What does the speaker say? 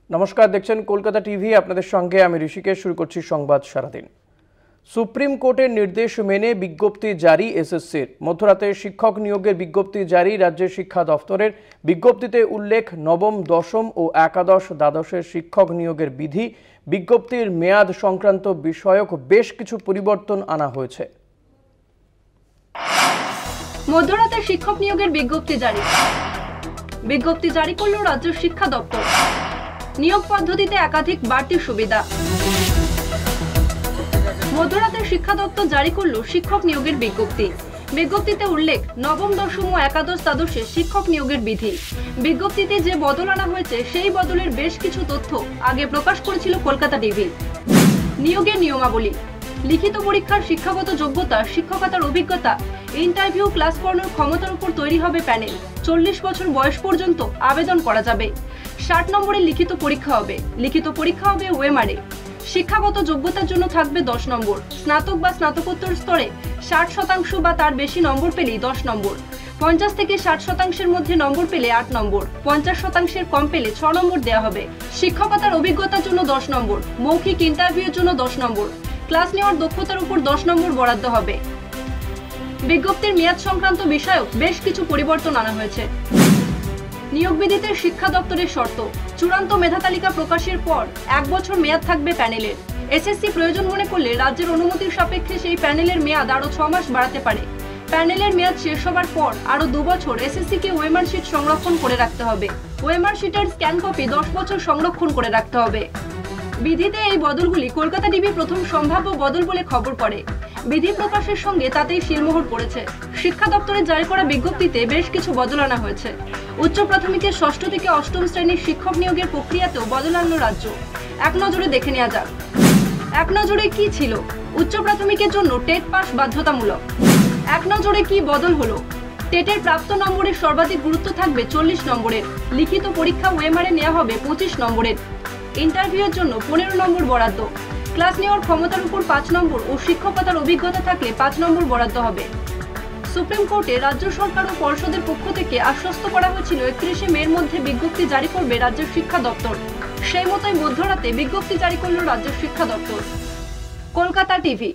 নমস্কার, দেখছেন কলকাতা টিভি। আপনাদের সঙ্গে আমি ঋষিকেশ। শুরু করছি সংবাদ সারাদিন। সুপ্রিম কোর্টের নির্দেশ মেনে বিজ্ঞপ্তি জারি এসএসসির। মধ্যরাতে শিক্ষক নিয়োগের বিজ্ঞপ্তি জারি রাজ্যের শিক্ষা দফতরের। বিজ্ঞপ্তিতে উল্লেখ, নবম, দশম ও একাদশ দ্বাদশের শিক্ষক নিয়োগের বিধি, বিজ্ঞপ্তির মেয়াদ সংক্রান্ত বিষয়ক বেশ কিছু পরিবর্তন আনা হয়েছে। মধ্যরাতে শিক্ষক নিয়োগের বিজ্ঞপ্তি জারি করল রাজ্য শিক্ষা দপ্তর। নিয়োগ পদ্ধতিতে একাধিক বাড়তি সুবিধা। মধ্যরাতে শিক্ষা দপ্তর জারি করল শিক্ষক নিয়োগের বিজ্ঞপ্তিতে উল্লেখ, নবম, দশম ও একাদশ দ্বাদশে শিক্ষক নিয়োগের বিধি। বিজ্ঞপ্তিতে যে বদল আনা হয়েছে সেই বদলের বেশ কিছু তথ্য আগে প্রকাশ করেছিল কলকাতা টিভি। নিয়োগের নিয়মাবলী: লিখিত পরীক্ষার শিক্ষাগত যোগ্যতা, শিক্ষকতার অভিজ্ঞতা, ইন্টারভিউ, ক্লাস করানোর ক্ষমতার উপর তৈরি হবে প্যানেল। 40 বছর বয়স পর্যন্ত আবেদন করা যাবে। 60 নম্বরের লিখিত পরীক্ষা হবে ওএমআর এ। শিক্ষাগত যোগ্যতার জন্য থাকবে 10 নম্বর। স্নাতক বা স্নাতকোত্তর স্তরে 60% বা তার বেশি নম্বর পেলেই 10 নম্বর। 50 থেকে 60% মধ্যে নম্বর পেলে 8 নম্বর। 50% কম পেলে 6 নম্বর দেওয়া হবে। শিক্ষকতার অভিজ্ঞতার জন্য 10 নম্বর। মৌখিক ইন্টারভিউর জন্য 10 নম্বর। ক্লাস নেওয়ার দক্ষতার উপর 10 নম্বর বরাদ্দ হবে। বিজ্ঞপ্তির মেয়াদ সংক্রান্ত বিষয়েও বেশ কিছু পরিবর্তন আনা হয়েছে। নিয়োগ বিধিতে শিক্ষা দপ্তরের শর্ত: চূড়ান্ত মেধা তালিকা প্রকাশের পর 1 বছর মেয়াদ থাকবে প্যানেলের। এসএসসি প্রয়োজন মনে করলে রাজ্যের অনুমতির সাপেক্ষে সেই প্যানেলের মেয়াদ আরও 6 মাস বাড়াতে পারে। প্যানেলের মেয়াদ শেষ হবার পর আরও 2 বছর এসএসসিকে ওএমআর শিট সংরক্ষণ করে রাখতে হবে। ওএমআর শিটের স্ক্যান কপি 10 বছর সংরক্ষণ করে রাখতে হবে। বিধিতে এই বদলগুলি কলকাতা টিভি প্রথম সম্ভাব্য বদল বলে খবর পড়ে। বিধি প্রকাশের সঙ্গে তাতেই সিলমোহর পড়েছে। শিক্ষা দপ্তরের জারি করা বিজ্ঞপ্তিতে বেশ কিছু বদল আনা হয়েছে। উচ্চ প্রাথমিকের 6ষ্ঠ থেকে 8ম শ্রেণীর শিক্ষক নিয়োগের প্রক্রিয়াতেও বদল আনল রাজ্য। এক নজরে দেখে নেওয়া যাক। এক নজরে কি ছিল? উচ্চ প্রাথমিকের জন্য টেট পাস বাধ্যতামূলক। এক নজরে কি বদল হলো? টেটের প্রাপ্ত নম্বরের সর্বাধিক গুরুত্ব থাকবে 40 নম্বরের। লিখিত পরীক্ষা ওএমআর এ নেওয়া হবে 25 নম্বরের। ইন্টারভিউয়ের জন্য 15 নম্বর বরাদ্দ। ক্লাস নেওয়ার ক্ষমতার উপর 5 নম্বর ও শিক্ষকতার অভিজ্ঞতা থাকলে 5 নম্বর বরাদ্দ হবে। সুপ্রিম কোর্টে রাজ্য সরকার ও পর্ষদের পক্ষ থেকে আশ্বস্ত করা হয়েছিল 31শে মের মধ্যে বিজ্ঞপ্তি জারি করবে রাজ্যের শিক্ষা দপ্তর। সেই মতোই মধ্যরাতে বিজ্ঞপ্তি জারি করল রাজ্যের শিক্ষা দপ্তর। কলকাতা টিভি।